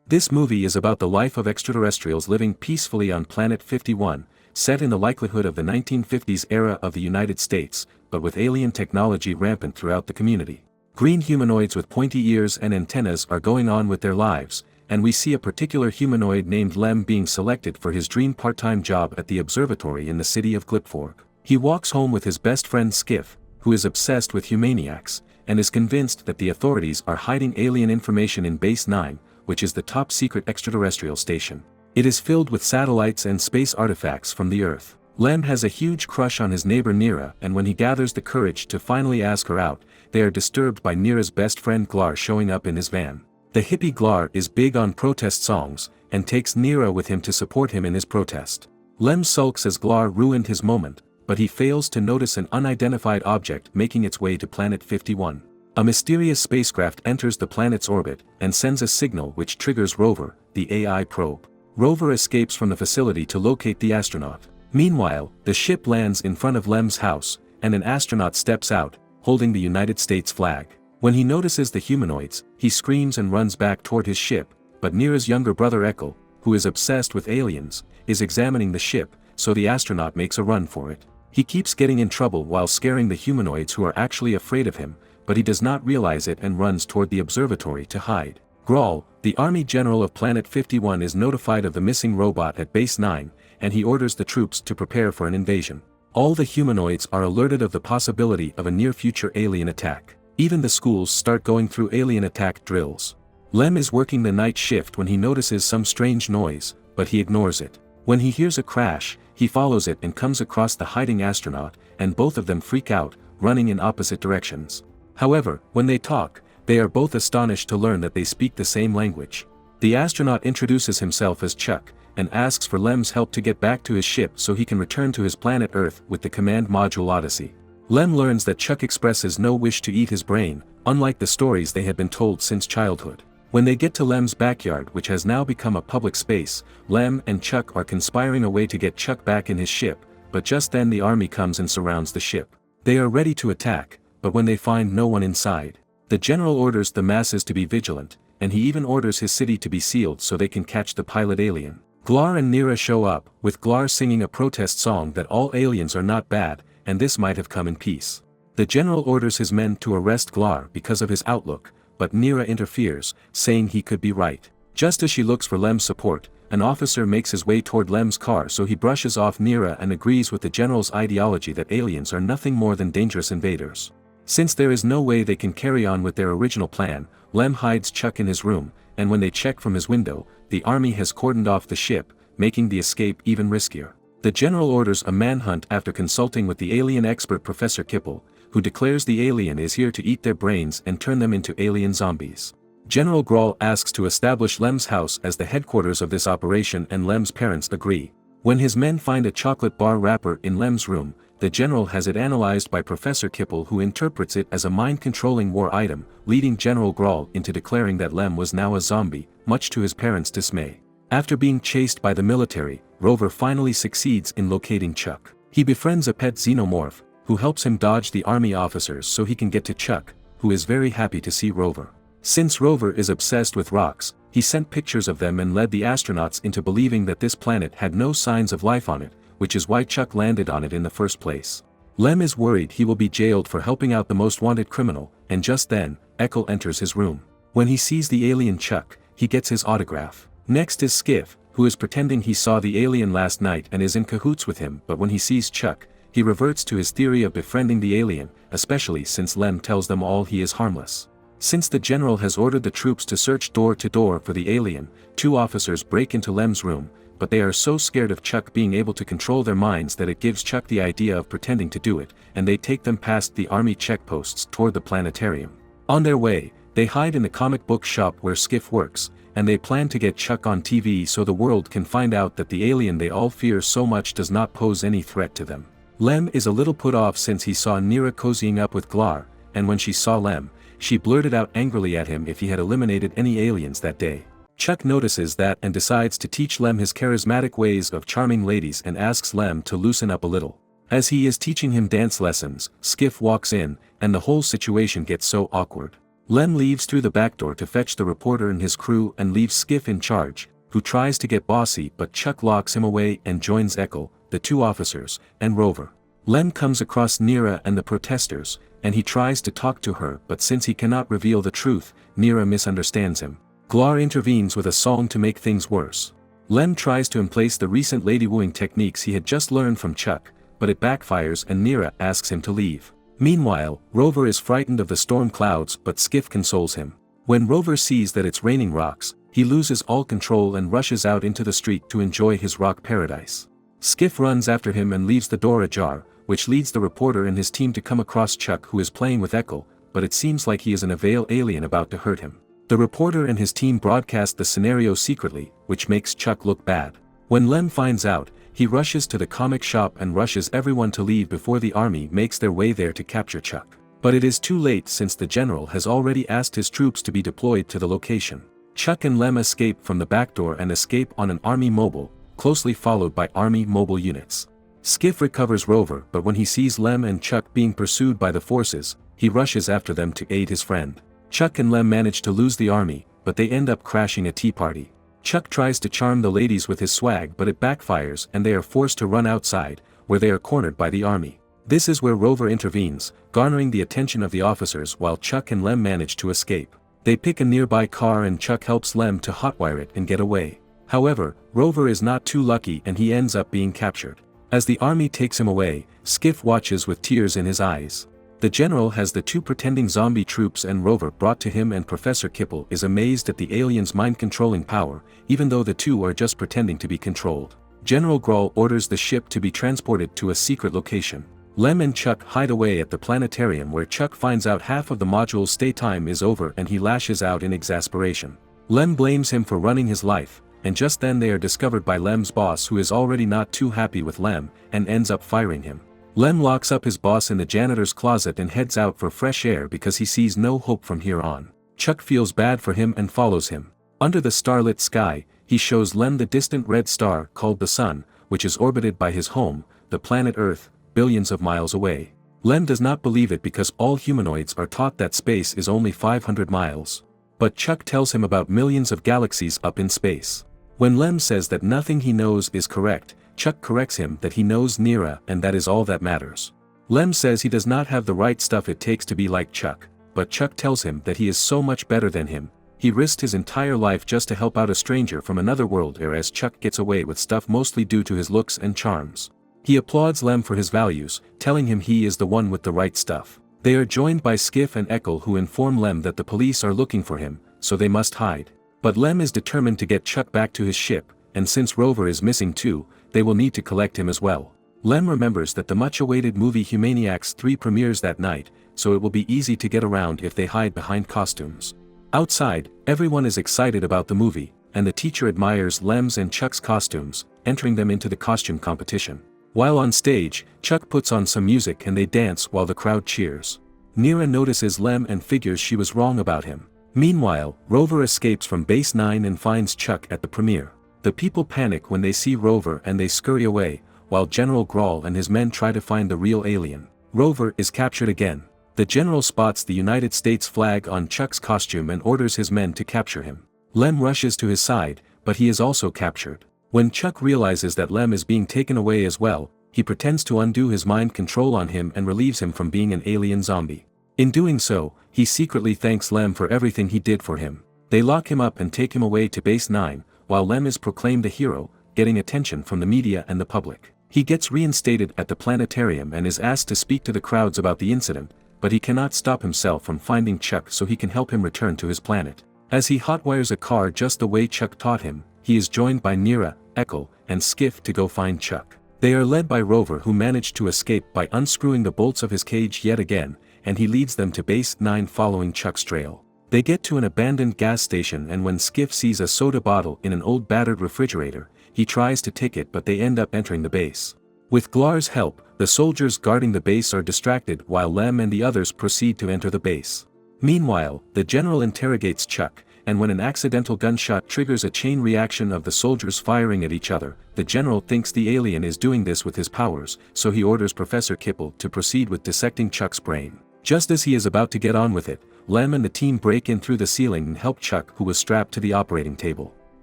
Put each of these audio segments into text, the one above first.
This movie is about the life of extraterrestrials living peacefully on Planet 51, set in the likelihood of the 1950s era of the United States, but with alien technology rampant throughout the community. Green humanoids with pointy ears and antennas are going on with their lives, and we see a particular humanoid named Lem being selected for his dream part-time job at the observatory in the city of Glipfork. He walks home with his best friend Skiff, who is obsessed with humaniacs, and is convinced that the authorities are hiding alien information in Base 9, which is the top-secret extraterrestrial station. It is filled with satellites and space artifacts from the Earth. Lem has a huge crush on his neighbor Nira, and when he gathers the courage to finally ask her out, they are disturbed by Nira's best friend Glar showing up in his van. The hippie Glar is big on protest songs, and takes Nira with him to support him in his protest. Lem sulks as Glar ruined his moment, but he fails to notice an unidentified object making its way to Planet 51. A mysterious spacecraft enters the planet's orbit, and sends a signal which triggers Rover, the AI probe. Rover escapes from the facility to locate the astronaut. Meanwhile, the ship lands in front of Lem's house, and an astronaut steps out, holding the United States flag. When he notices the humanoids, he screams and runs back toward his ship, but Nira's younger brother Ekel, who is obsessed with aliens, is examining the ship, so the astronaut makes a run for it. He keeps getting in trouble while scaring the humanoids who are actually afraid of him, but he does not realize it and runs toward the observatory to hide. Grawl, the army general of Planet 51, is notified of the missing robot at Base 9, and he orders the troops to prepare for an invasion. All the humanoids are alerted of the possibility of a near-future alien attack. Even the schools start going through alien attack drills. Lem is working the night shift when he notices some strange noise, but he ignores it. When he hears a crash, he follows it and comes across the hiding astronaut, and both of them freak out, running in opposite directions. However, when they talk, they are both astonished to learn that they speak the same language. The astronaut introduces himself as Chuck, and asks for Lem's help to get back to his ship so he can return to his planet Earth with the command module Odyssey. Lem learns that Chuck expresses no wish to eat his brain, unlike the stories they had been told since childhood. When they get to Lem's backyard, which has now become a public space, Lem and Chuck are conspiring a way to get Chuck back in his ship, but just then the army comes and surrounds the ship. They are ready to attack, but when they find no one inside, the general orders the masses to be vigilant, and he even orders his city to be sealed so they can catch the pilot alien. Glar and Nira show up, with Glar singing a protest song that all aliens are not bad, and this might have come in peace. The general orders his men to arrest Glar because of his outlook, but Nira interferes, saying he could be right. Just as she looks for Lem's support, an officer makes his way toward Lem's car, so he brushes off Nira and agrees with the general's ideology that aliens are nothing more than dangerous invaders. Since there is no way they can carry on with their original plan, Lem hides Chuck in his room, and when they check from his window, the army has cordoned off the ship, making the escape even riskier. The general orders a manhunt after consulting with the alien expert Professor Kipple, who declares the alien is here to eat their brains and turn them into alien zombies. General Grawl asks to establish Lem's house as the headquarters of this operation, and Lem's parents agree. When his men find a chocolate bar wrapper in Lem's room, the general has it analyzed by Professor Kipple, who interprets it as a mind-controlling war item, leading General Grawl into declaring that Lem was now a zombie, much to his parents' dismay. After being chased by the military, Rover finally succeeds in locating Chuck. He befriends a pet xenomorph, who helps him dodge the army officers so he can get to Chuck, who is very happy to see Rover. Since Rover is obsessed with rocks, he sent pictures of them and led the astronauts into believing that this planet had no signs of life on it, which is why Chuck landed on it in the first place. Lem is worried he will be jailed for helping out the most wanted criminal, and just then, Ekel enters his room. When he sees the alien Chuck, he gets his autograph. Next is Skiff, who is pretending he saw the alien last night and is in cahoots with him, but when he sees Chuck, he reverts to his theory of befriending the alien, especially since Lem tells them all he is harmless. Since the general has ordered the troops to search door to door for the alien, two officers break into Lem's room, but they are so scared of Chuck being able to control their minds that it gives Chuck the idea of pretending to do it, and they take them past the army checkposts toward the planetarium. On their way, they hide in the comic book shop where Skiff works, and they plan to get Chuck on TV so the world can find out that the alien they all fear so much does not pose any threat to them. Lem is a little put off since he saw Nira cozying up with Glar, and when she saw Lem, she blurted out angrily at him if he had eliminated any aliens that day. Chuck notices that and decides to teach Lem his charismatic ways of charming ladies and asks Lem to loosen up a little. As he is teaching him dance lessons, Skiff walks in, and the whole situation gets so awkward. Lem leaves through the back door to fetch the reporter and his crew and leaves Skiff in charge, who tries to get bossy but Chuck locks him away and joins Eckel, the two officers, and Rover. Lem comes across Nera and the protesters, and he tries to talk to her but since he cannot reveal the truth, Nera misunderstands him. Glar intervenes with a song to make things worse. Lem tries to emplace the recent lady-wooing techniques he had just learned from Chuck, but it backfires and Nera asks him to leave. Meanwhile, Rover is frightened of the storm clouds but Skiff consoles him. When Rover sees that it's raining rocks, he loses all control and rushes out into the street to enjoy his rock paradise. Skiff runs after him and leaves the door ajar, which leads the reporter and his team to come across Chuck who is playing with Eckel, but it seems like he is an Avail alien about to hurt him. The reporter and his team broadcast the scenario secretly, which makes Chuck look bad. When Lem finds out, he rushes to the comic shop and rushes everyone to leave before the army makes their way there to capture Chuck. But it is too late since the general has already asked his troops to be deployed to the location. Chuck and Lem escape from the back door and escape on an army mobile, closely followed by army mobile units. Skiff recovers Rover but when he sees Lem and Chuck being pursued by the forces, he rushes after them to aid his friend. Chuck and Lem manage to lose the army, but they end up crashing a tea party. Chuck tries to charm the ladies with his swag but it backfires and they are forced to run outside, where they are cornered by the army. This is where Rover intervenes, garnering the attention of the officers while Chuck and Lem manage to escape. They pick a nearby car and Chuck helps Lem to hotwire it and get away. However, Rover is not too lucky and he ends up being captured. As the army takes him away, Skiff watches with tears in his eyes. The general has the two pretending zombie troops and Rover brought to him and Professor Kipple is amazed at the aliens' mind-controlling power, even though the two are just pretending to be controlled. General Grawl orders the ship to be transported to a secret location. Lem and Chuck hide away at the planetarium where Chuck finds out half of the module's stay time is over and he lashes out in exasperation. Lem blames him for running his life, and just then they are discovered by Lem's boss who is already not too happy with Lem, and ends up firing him. Lem locks up his boss in the janitor's closet and heads out for fresh air because he sees no hope from here on. Chuck feels bad for him and follows him. Under the starlit sky, he shows Lem the distant red star called the Sun, which is orbited by his home, the planet Earth, billions of miles away. Lem does not believe it because all humanoids are taught that space is only 500 miles. But Chuck tells him about millions of galaxies up in space. When Lem says that nothing he knows is correct, Chuck corrects him that he knows Nera and that is all that matters. Lem says he does not have the right stuff it takes to be like Chuck, but Chuck tells him that he is so much better than him. He risked his entire life just to help out a stranger from another world whereas Chuck gets away with stuff mostly due to his looks and charms. He applauds Lem for his values, telling him he is the one with the right stuff. They are joined by Skiff and Eckel who inform Lem that the police are looking for him, so they must hide. But Lem is determined to get Chuck back to his ship, and since Rover is missing too, they will need to collect him as well. Lem remembers that the much-awaited movie Humaniacs 3 premieres that night, so it will be easy to get around if they hide behind costumes. Outside, everyone is excited about the movie, and the teacher admires Lem's and Chuck's costumes, entering them into the costume competition. While on stage, Chuck puts on some music and they dance while the crowd cheers. Nera notices Lem and figures she was wrong about him. Meanwhile, Rover escapes from Base 9 and finds Chuck at the premiere. The people panic when they see Rover and they scurry away, while General Grawl and his men try to find the real alien. Rover is captured again. The general spots the United States flag on Chuck's costume and orders his men to capture him. Lem rushes to his side, but he is also captured. When Chuck realizes that Lem is being taken away as well, he pretends to undo his mind control on him and relieves him from being an alien zombie. In doing so, he secretly thanks Lem for everything he did for him. They lock him up and take him away to Base 9, while Lem is proclaimed a hero, getting attention from the media and the public. He gets reinstated at the planetarium and is asked to speak to the crowds about the incident, but he cannot stop himself from finding Chuck so he can help him return to his planet. As he hotwires a car just the way Chuck taught him, he is joined by Nera, Eckel, and Skiff to go find Chuck. They are led by Rover who managed to escape by unscrewing the bolts of his cage yet again, and he leads them to Base 9 following Chuck's trail. They get to an abandoned gas station and when Skiff sees a soda bottle in an old battered refrigerator, he tries to take it but they end up entering the base. With Glar's help, the soldiers guarding the base are distracted while Lem and the others proceed to enter the base. Meanwhile, the general interrogates Chuck, and when an accidental gunshot triggers a chain reaction of the soldiers firing at each other, the general thinks the alien is doing this with his powers, so he orders Professor Kipple to proceed with dissecting Chuck's brain. Just as he is about to get on with it, Lem and the team break in through the ceiling and help Chuck, who was strapped to the operating table.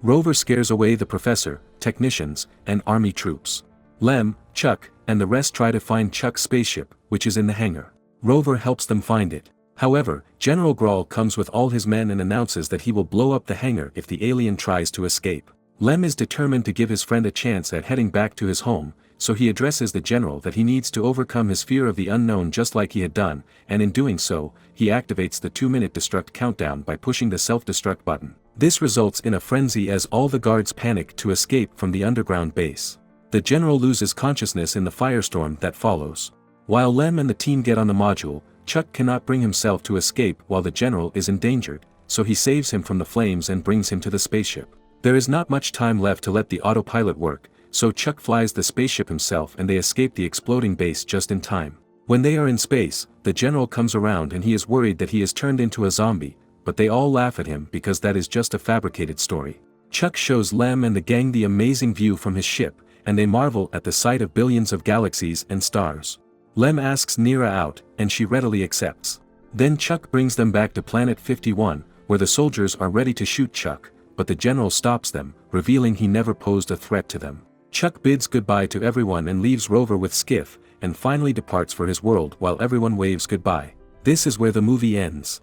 Rover scares away the professor, technicians, and army troops. Lem, Chuck, and the rest try to find Chuck's spaceship, which is in the hangar. Rover helps them find it. However, General Grawl comes with all his men and announces that he will blow up the hangar if the alien tries to escape. Lem is determined to give his friend a chance at heading back to his home, so he addresses the general that he needs to overcome his fear of the unknown just like he had done, and in doing so, he activates the 2-minute destruct countdown by pushing the self-destruct button. This results in a frenzy as all the guards panic to escape from the underground base. The general loses consciousness in the firestorm that follows. While Lem and the team get on the module, Chuck cannot bring himself to escape while the general is endangered, so he saves him from the flames and brings him to the spaceship. There is not much time left to let the autopilot work, so Chuck flies the spaceship himself and they escape the exploding base just in time. When they are in space, the general comes around and he is worried that he is turned into a zombie, but they all laugh at him because that is just a fabricated story. Chuck shows Lem and the gang the amazing view from his ship, and they marvel at the sight of billions of galaxies and stars. Lem asks Nira out, and she readily accepts. Then Chuck brings them back to Planet 51, where the soldiers are ready to shoot Chuck, but the general stops them, revealing he never posed a threat to them. Chuck bids goodbye to everyone and leaves Rover with Skiff, and finally departs for his world while everyone waves goodbye. This is where the movie ends.